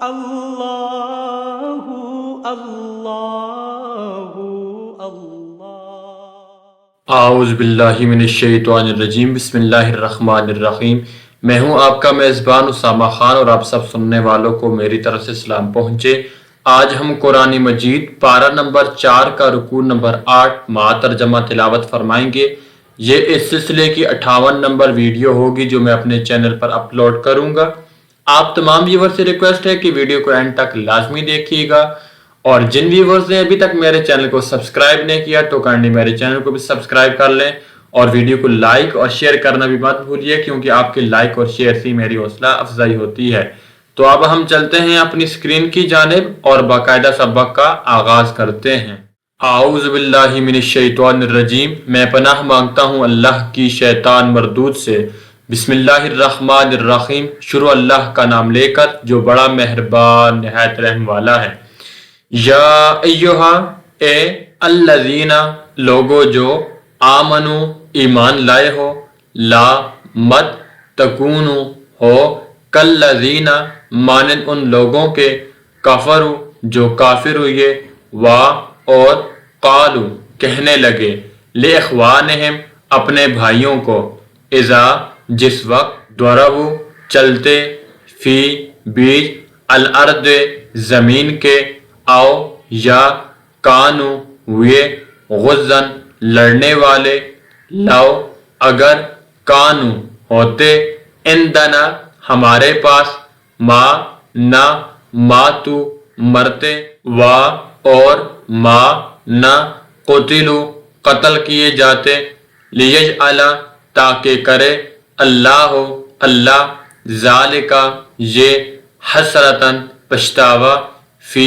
اللہ اللہ اللہ۔ اعوذ باللہ من الشیطان الرجیم، بسم اللہ الرحمن الرحیم۔ میں ہوں آپ کا میزبان اسامہ خان اور آپ سب سننے والوں کو میری طرف سے سلام پہنچے۔ آج ہم قرآن مجید پارہ نمبر 4 کا رکوع نمبر 8 مع ترجمہ تلاوت فرمائیں گے۔ یہ اس سلسلے کی 58 نمبر ویڈیو ہوگی جو میں اپنے چینل پر اپلوڈ کروں گا۔ آپ تمام ویور سے ریکویسٹ ہے کہ ویڈیو کو اینڈ تک لازمی دیکھیے گا، اور جن ویورز نے ابھی تک میرے چینل کو سبسکرائب نہیں کیا تو کائنڈلی میرے چینل کو بھی سبسکرائب کر لیں، اور ویڈیو کو لائک اور شیئر کرنا بھی مت بھولیے، کیونکہ آپ کے لائک اور شیئر سے میری حوصلہ افزائی ہوتی ہے۔ تو اب ہم چلتے ہیں اپنی اسکرین کی جانب اور باقاعدہ سبق کا آغاز کرتے ہیں۔ اعوذ باللہ من الشیطان الرجیم، میں پناہ مانگتا ہوں اللہ کی شیطان مردود سے۔ بسم اللہ الرحمن الرحیم، شروع اللہ کا نام لے کر جو بڑا مہربان نہایت رحم والا ہے۔ یا ایہا، اے الذین لوگو جو آمنو ایمان لائے ہو، لا مت تکونو ہو کالذین مانند ان لوگوں کے کفروا جو کافر ہوئے، وا اور قالو کہنے لگے، لاخوانہم اپنے بھائیوں کو، اذا جس وقت ضربوا چلتے، فی بیچ الارض زمین کے، او یا کانو ہوئے، غزن لڑنے والے، لو اگر کانو ہوتے، عندنا ہمارے پاس، ما نہ ماتو مرتے، وا اور ما نہ قتلوا قتل کیے جاتے، لیجعل تاکہ کرے اللہ اللہ ذالکا یہ حسرتاً پچھتاوا، فی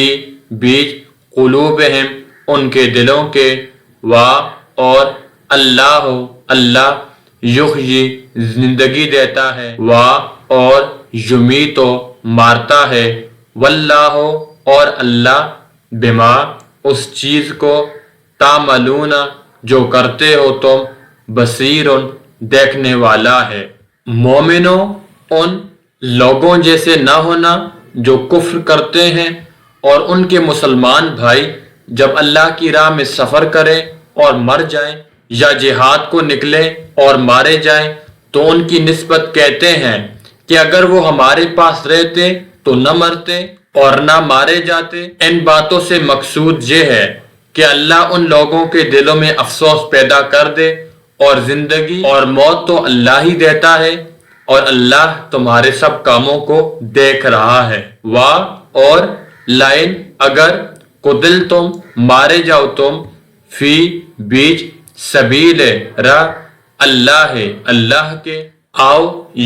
بیچ قلوبہم ان کے دلوں کے، وا اور اللہ اللہ یحیی زندگی دیتا ہے، وا اور یمیتو مارتا ہے، واللہ اور اللہ بما اس چیز کو تعملون جو کرتے ہو تم، بصیر دیکھنے والا ہے۔ مومنوں ان لوگوں جیسے نہ ہونا جو کفر کرتے ہیں، اور ان کے مسلمان بھائی جب اللہ کی راہ میں سفر کریں اور مر جائیں، یا جہاد کو نکلیں اور مارے جائیں، تو ان کی نسبت کہتے ہیں کہ اگر وہ ہمارے پاس رہتے تو نہ مرتے اور نہ مارے جاتے۔ ان باتوں سے مقصود یہ ہے کہ اللہ ان لوگوں کے دلوں میں افسوس پیدا کر دے، اور زندگی اور موت تو اللہ ہی دیتا ہے، اور اللہ تمہارے سب کاموں کو دیکھ رہا ہے۔ وا اور لائن اگر قتل تم مارے جاؤ تم، فی بیچ سبیل راہ اللہ اللہ کے، آؤ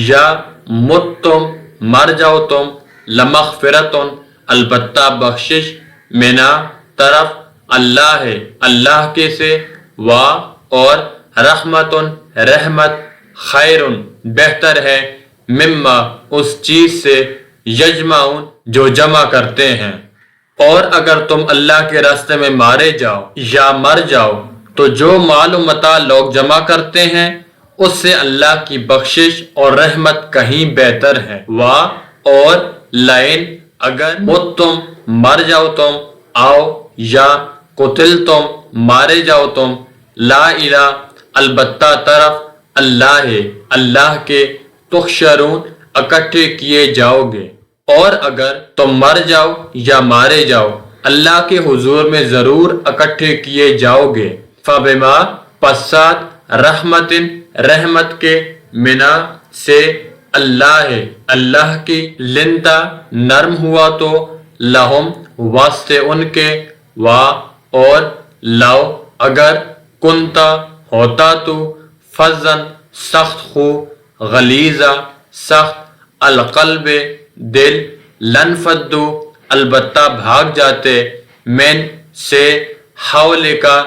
یا مت تم مر جاؤ تم، لمغفرتن البتہ بخشش، منا طرف اللہ اللہ کے سے، وا اور رحمتن رحمت، خیرن بہتر ہے، مما اس چیز سے، یجمعون جو جمع کرتے ہیں۔ اور اگر تم اللہ کے راستے میں مارے جاؤ یا مر جاؤ تو جو مال و متاع لوگ جمع کرتے ہیں اس سے اللہ کی بخشش اور رحمت کہیں بہتر ہے۔ وا اور لائن اگر مت تم مر جاؤ تم، آؤ یا قتل تم مارے جاؤ تم، لا الہ البتہ طرف اللہ اللہ کے، تحشرون اکٹھے کیے جاؤ گے۔ اور اگر تم مر جاؤ یا مارے جاؤ اللہ کے حضور میں ضرور اکٹھے کیے جاؤ گے۔ فبما پسات رحمت رحمت کے، منا سے اللہ اللہ کی، لنتا نرم ہوا تو، لہم واسطے ان کے، وا اور لو اگر کنتا ہوتا تو، فظن سخت خو، غلیظا سخت، القلب دل، لنفدو البتہ بھاگ جاتے، من سے، حولکا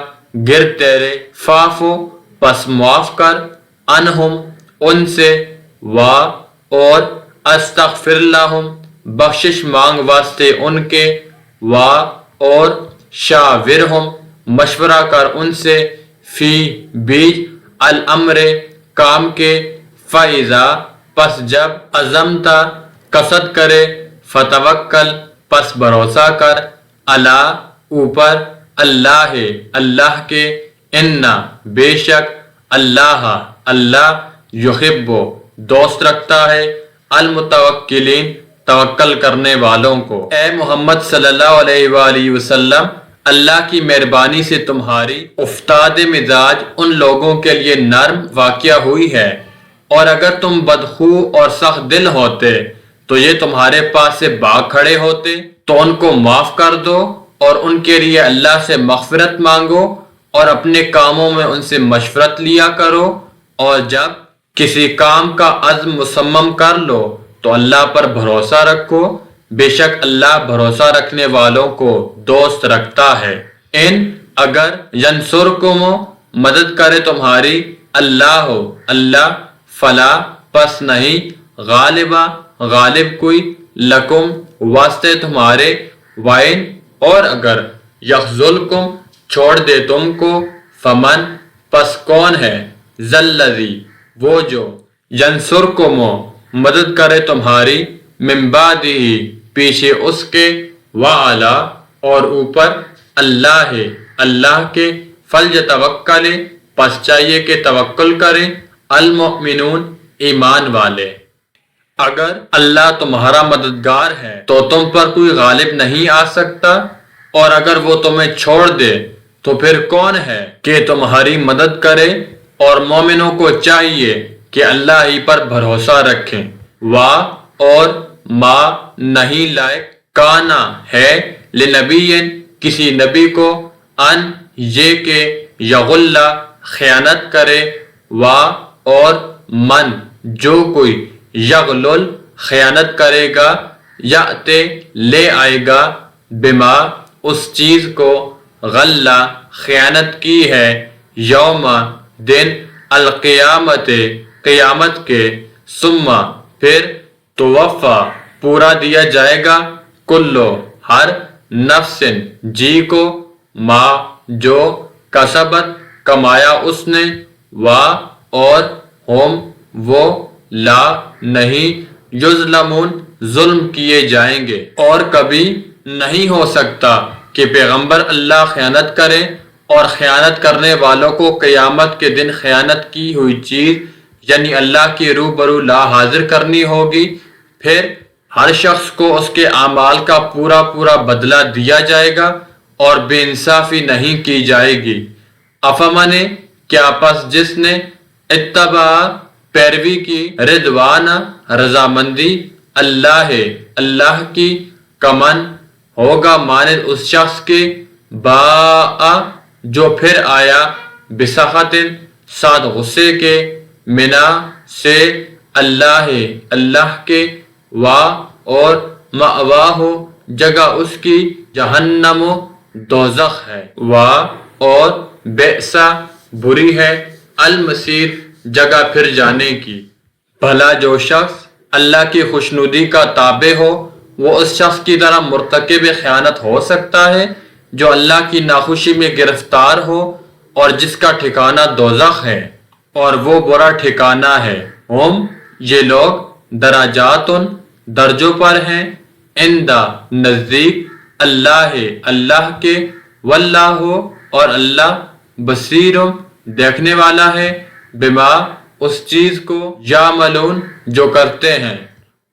گر تیرے، فافو پس معاف کر، انہم ان سے، وا اور استغفر لہم بخشش مانگ واسطے ان کے، وا اور شاورہم مشورہ کر ان سے، فی بیچ الامر کام کے، فَإِذَا پس جب عزمتا قصد کرے، فتوکل پس بھروسہ کر، اللہ اوپر، اللہ اللہ کے، انا بے شک، اللہ اللہ یحب دوست رکھتا ہے، المتوکلین توکل کرنے والوں کو۔ اے محمد صلی اللہ علیہ وآلہ وسلم، اللہ کی مہربانی سے تمہاری افتاد مزاج ان لوگوں کے لیے نرم واقع ہوئی ہے، اور اگر تم بدخو اور سخت دل ہوتے تو یہ تمہارے پاس سے بھاگ کھڑے ہوتے، تو ان کو معاف کر دو اور ان کے لیے اللہ سے مغفرت مانگو اور اپنے کاموں میں ان سے مشورت لیا کرو، اور جب کسی کام کا عزم مصمم کر لو تو اللہ پر بھروسہ رکھو، بے شک اللہ بھروسہ رکھنے والوں کو دوست رکھتا ہے۔ ان اگر ینصرکم مدد کرے تمہاری اللہ اللہ، فلا پس نہیں، غالب کوئی، لکم واسطے تمہارے، وائن اور اگر یخذلکم چھوڑ دے تم کو، فمن پس کون ہے، ذلذی وہ جو، ینصرکم مدد کرے تمہاری، من بعدہ پیچھے اس کے، وعلا اور اوپر، اللہ اللہ کے، فلیتوکل پس چاہیے کہ توکل کریں، المؤمنون ایمان والے۔ اگر اللہ تمہارا مددگار ہے تو تم پر کوئی غالب نہیں آ سکتا، اور اگر وہ تمہیں چھوڑ دے تو پھر کون ہے کہ تمہاری مدد کرے، اور مومنوں کو چاہیے کہ اللہ ہی پر بھروسہ رکھیں۔ اور ما نہیں لائق، کانا ہے، لنبی کسی نبی کو، ان یہ کہ یغل خیانت کرے، اور من جو کوئی، یغلل خیانت کرے گا، یأتے لے آئے گا، بما اس چیز کو، غلہ خیانت کی ہے، یوم دن، القیامت قیامت کے، ثم پھر، توفا پورا دیا جائے گا، کلو ہر، نفس جی کو، ما جو، کسبت کمایا اس نے، اور ہم وہ، لا نہیں، یظلمون ظلم کیے جائیں گے۔ اور کبھی نہیں ہو سکتا کہ پیغمبر اللہ خیانت کرے، اور خیانت کرنے والوں کو قیامت کے دن خیانت کی ہوئی چیز یعنی اللہ کی روبرو لا حاضر کرنی ہوگی، پھر ہر شخص کو اس کے اعمال کا پورا پورا بدلہ دیا جائے گا، اور بے انصافی نہیں کی جائے گی۔ افمن کیا پس جس نے، اتبع پیروی کی، رضوان رضامندی، اللہ اللہ کی، کمن ہوگا مانند اس شخص کے، باء جو پھر آیا، بسخط ساتھ غصے کے، منا سے، اللہ اللہ کے، اور مأواہ جگہ اس کی، جہنم دوزخ ہے، اور بئس بری ہے، المصیر جگہ پھر جانے کی۔ بھلا جو شخص اللہ کی خوشنودی کا تابع ہو، وہ اس شخص کی طرح مرتکب خیانت ہو سکتا ہے جو اللہ کی ناخوشی میں گرفتار ہو، اور جس کا ٹھکانہ دوزخ ہے، اور وہ برا ٹھکانہ ہے۔ ہم یہ لوگ، درجات درجوں پر ہیں، عندہ نزدیک، اللہ اللہ کے، واللہ اور اللہ، بصیر دیکھنے والا ہے، بما اس چیز کو، یعملون جو کرتے ہیں۔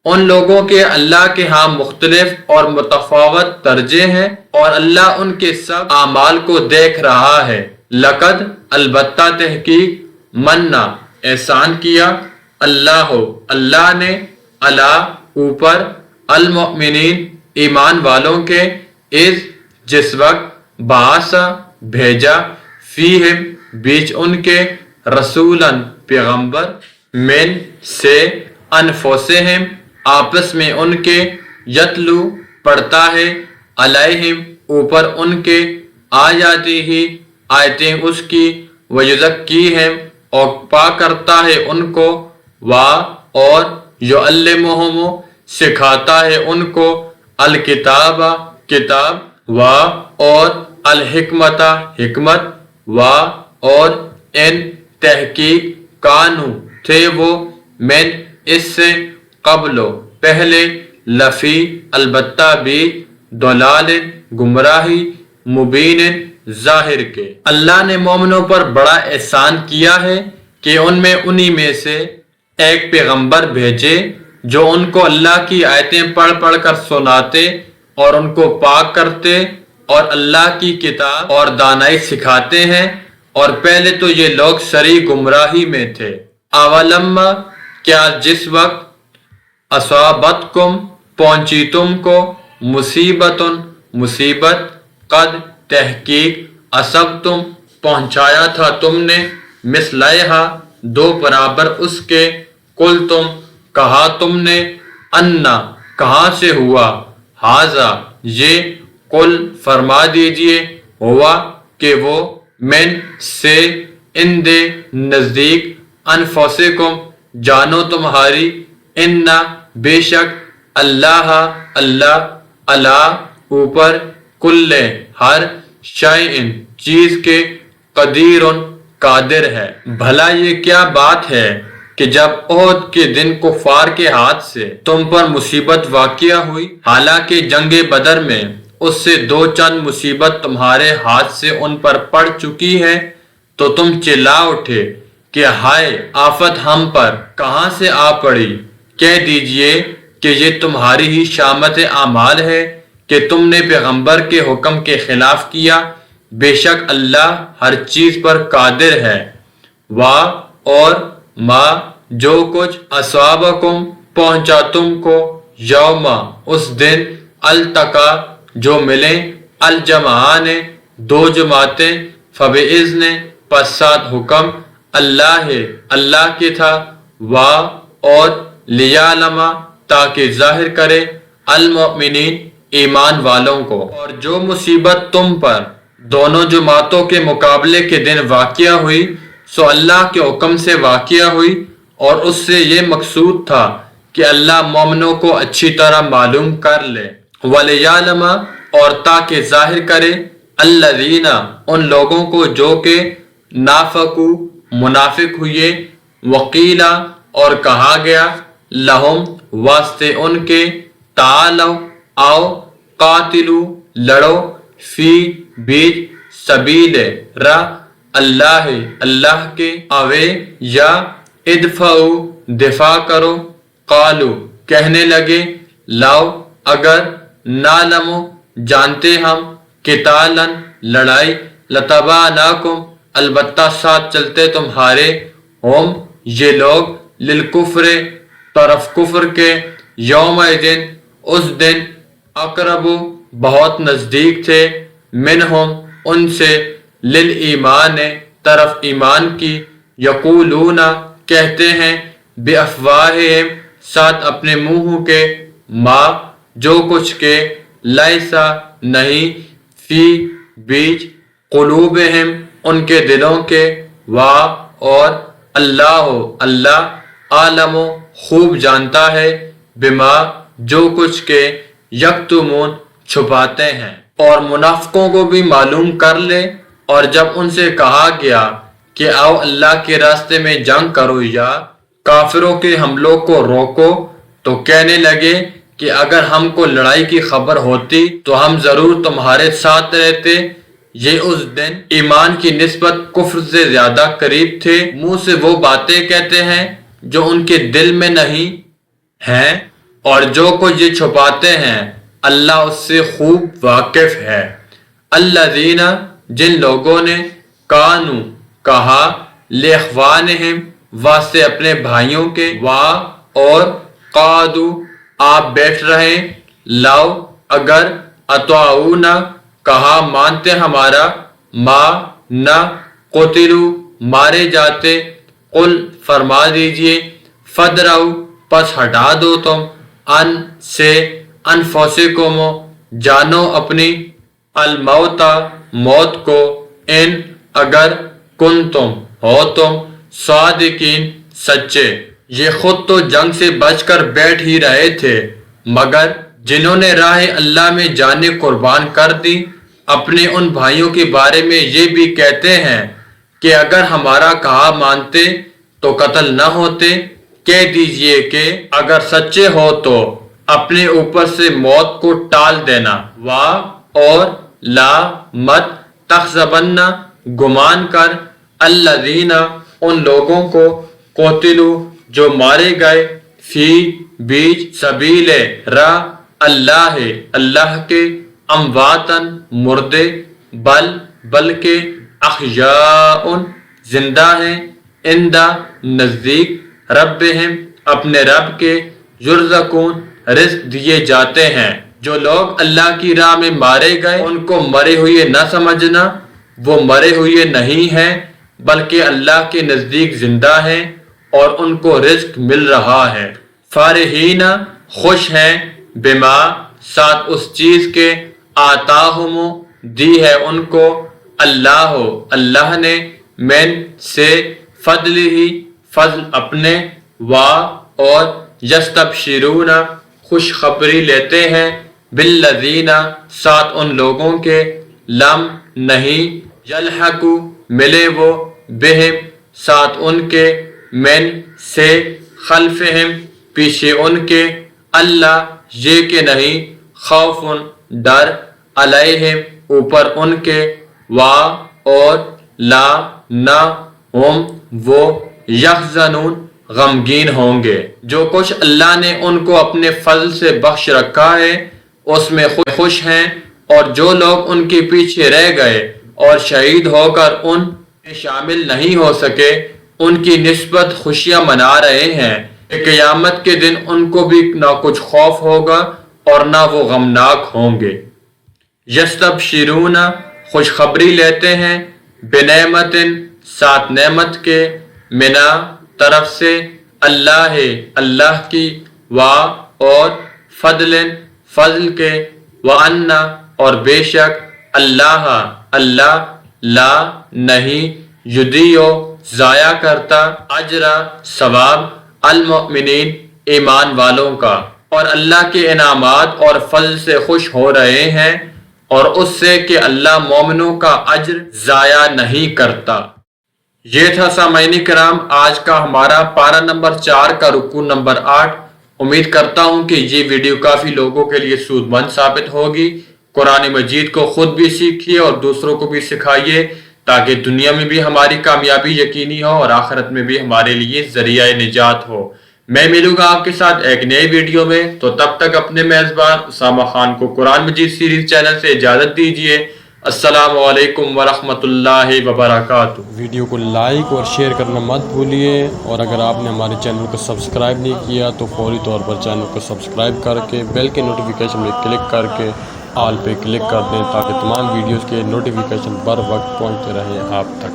ان لوگوں کے اللہ کے ہاں مختلف اور متفاوت درجے ہیں، اور اللہ ان کے سب اعمال کو دیکھ رہا ہے۔ لقد البتہ تحقیق، منا احسان کیا، اللہ اللہ نے، علی اوپر، المؤمنین ایمان والوں کے، اذ جس وقت، بعث بھیجا، فیہم بیچ ان کے، رسولاً پیغمبر، من سے، انفسہم آپس میں ان کے، یتلو پڑھتا ہے، علیہم اوپر ان کے، آیاتہ آیتیں اس کی، ویزکیہم اور پاک کرتا ہے ان کو، اور یعلمہم سکھاتا ہے ان کو، الکتاب کتاب، اور الحکمت حکمت، اور ان تحقیق، کانو تھے وہ، من اس سے، قبل پہلے، لفی البتہ بھی ضلال گمراہی مبین ظاہر کے۔ اللہ نے مومنوں پر بڑا احسان کیا ہے کہ ان میں سے ایک پیغمبر بھیجے جو ان کو اللہ کی آیتیں پڑھ پڑھ کر سناتے اور ان کو پاک کرتے اور اللہ کی کتاب اور دانائی سکھاتے ہیں، اور پہلے تو یہ لوگ سری گمراہی میں تھے۔ اولما کیا جس وقت اصابتکم پہنچی تم کو مصیبت قد تحقیق اصبتم پہنچایا تھا تم نے مثلہا دو برابر اس کے قل تم کہا تم نے انا کہاں سے ہوا ہاذا یہ قل فرما دیجئے ہوا کہ وہ من سے اندے نزدیک انفسکم جانو تمہاری انا بے شک اللہ اللہ اوپر کل ہر شیء چیز کے قدیر قادر ہے۔ بھلا یہ کیا بات ہے کہ جب احد کے دن کفار کے ہاتھ سے تم پر مصیبت واقع ہوئی، حالانکہ جنگ بدر میں اس سے دو چند مصیبت تمہارے ہاتھ سے ان پر پڑ چکی ہے، تو تم چلا اٹھے کہ ہائے آفت ہم پر کہاں سے آ پڑی۔ کہہ دیجئے کہ یہ تمہاری ہی شامت اعمال ہے کہ تم نے پیغمبر کے حکم کے خلاف کیا، بے شک اللہ ہر چیز پر قادر ہے۔ اور ما جو کچھ اصابکم پہنچا تم کو یوم اس دن التقا جو ملیں الجمعان دو جماعتیں فباذن پس ساتھ حکم اللہ کے تھا، اور لیعلم تاکہ ظاہر کرے المؤمنین ایمان والوں کو۔ اور جو مصیبت تم پر دونوں جماعتوں کے مقابلے کے دن واقع ہوئی سو اللہ کے حکم سے واقع ہوئی، اور اس سے یہ مقصود تھا کہ اللہ مومنوں کو اچھی طرح معلوم کر لے، وَلِيَعْلَمَ اور تاکہ ظاہر کرے الذین ان لوگوں کو جو کہ نافقو منافق ہوئے، وقیلا اور کہا گیا لہم واسطے ان کے تعالو آؤ قاتلو لڑو فی بیچ سبیل راہ اللہ کے اوے یا ادفعو دفاع کرو قالو کہنے لگے لاؤ اگر نعلمو جانتے ہم قتالاً لڑائی لتبعناکم البتہ ساتھ چلتے تمہارے ہم یہ لوگ للکفر طرف کفر کے یوم دن اس دن اقرب بہت نزدیک تھے منہم ان سے للایمان طرف ایمان کی یقولون کہتے ہیں بافواہہم ساتھ اپنے منہوں کے ما جو کچھ کے لیسا نہیں فی بیچ قلوبہم ان کے دلوں کے اور اللہ عالم خوب جانتا ہے بما جو کچھ کے یکتمون چھپاتے ہیں۔ اور منافقوں کو بھی معلوم کر لے، اور جب ان سے کہا گیا کہ آؤ اللہ کے راستے میں جنگ کرو یا کافروں کے حملوں کو روکو، تو کہنے لگے کہ اگر ہم کو لڑائی کی خبر ہوتی تو ہم ضرور تمہارے ساتھ رہتے۔ یہ اس دن ایمان کی نسبت کفر سے زیادہ قریب تھے، منہ سے وہ باتیں کہتے ہیں جو ان کے دل میں نہیں ہیں، اور جو کچھ یہ چھپاتے ہیں اللہ اس سے خوب واقف ہے۔ الذین جن لوگوں نے کانو کہا لاخوانہم واسطے اپنے بھائیوں کے اور قعدوا آپ بیٹھ رہے لاؤ اگر اطاعونا کہا مانتے ہمارا ما نہ قتلوا مارے جاتے قل فرما دیجئے فدرؤ پس ہٹا دو تم ان سے انفسکم جانو اپنی الموت موت کو ان اگر کنتم ہو تم صادقین سچے۔ یہ خود تو جنگ سے بچ کر بیٹھ ہی رہے تھے، مگر جنہوں نے راہ اللہ میں جانیں قربان کر دی اپنے ان بھائیوں کے بارے میں یہ بھی کہتے ہیں کہ اگر ہمارا کہا مانتے تو قتل نہ ہوتے۔ کہہ دیجئے کہ اگر سچے ہو تو اپنے اوپر سے موت کو ٹال دینا، وا اور لا مت تحسبن گمان کر، الذین ان لوگوں کو، قتلوا جو مارے گئے، فی بیچ سبیل راہ اللہ اللہ کے، امواتن مردے، بلکہ احیاء زندہ ہیں، عند نزدیک، ربہم اپنے رب کے، یرزقون رزق دیے جاتے ہیں۔ جو لوگ اللہ کی راہ میں مارے گئے ان کو مرے ہوئے نہ سمجھنا، وہ مرے ہوئے نہیں ہیں بلکہ اللہ کے نزدیک زندہ ہیں اور ان کو رزق مل رہا ہے۔ فارحین خوش ہیں، بما ساتھ اس چیز کے، آتاہم دی ہے ان کو، اللہ نے، من سے، فضل ہی فضل اپنے، وا اور یستبشرون خوشخبری لیتے ہیں، بالذین ساتھ ان لوگوں کے، لم نہیں، یلحق ملے وہ، بہم ساتھ ان کے، من سے، خلفہم پیچھے ان کے، اللہ یہ کہ نہیں، خوف ڈر، علیہم اوپر ان کے، وا اور لا نہ، ہم وہ، یحزنون غمگین ہوں گے۔ جو کچھ اللہ نے ان کو اپنے فضل سے بخش رکھا ہے اس میں خوش ہیں، اور جو لوگ ان کے پیچھے رہ گئے اور شہید ہو کر ان میں شامل نہیں ہو سکے ان کی نسبت خوشیاں منا رہے ہیں کہ قیامت کے دن ان کو بھی نہ کچھ خوف ہوگا اور نہ وہ غمناک ہوں گے۔ یستبشرون خوشخبری لیتے ہیں، بنعمت ساتھ نعمت کے، منا طرف سے، اللہ کی، وا اور فضل فضل کے، وان اور بے شک، اللہ لا نہیں، یضیع ضائع کرتا، اجر ثواب، المؤمنین ایمان والوں کا، اور اللہ کے انعامات اور فضل سے خوش ہو رہے ہیں اور اس سے کہ اللہ مومنوں کا اجر ضائع نہیں کرتا۔ یہ تھا سامعین کرام آج کا ہمارا پارہ نمبر 4 کا رکوع نمبر 8۔ امید کرتا ہوں کہ یہ ویڈیو کافی لوگوں کے لیے سود مند ثابت ہوگی۔ قرآن مجید کو خود بھی سیکھیے اور دوسروں کو بھی سکھائیے تاکہ دنیا میں بھی ہماری کامیابی یقینی ہو اور آخرت میں بھی ہمارے لیے ذریعہ نجات ہو۔ میں ملوں گا آپ کے ساتھ ایک نئے ویڈیو میں، تو تب تک اپنے میزبان اسامہ خان کو قرآن مجید سیریز چینل سے اجازت دیجیے۔ السلام علیکم ورحمۃ اللہ وبرکاتہ۔ ویڈیو کو لائک اور شیئر کرنا مت بھولیے، اور اگر آپ نے ہمارے چینل کو سبسکرائب نہیں کیا تو فوری طور پر چینل کو سبسکرائب کر کے بیل کے نوٹیفیکیشن میں کلک کر کے آل پہ کلک کر دیں تاکہ تمام ویڈیوز کے نوٹیفیکیشن بر وقت پہنچتے رہیں آپ تک۔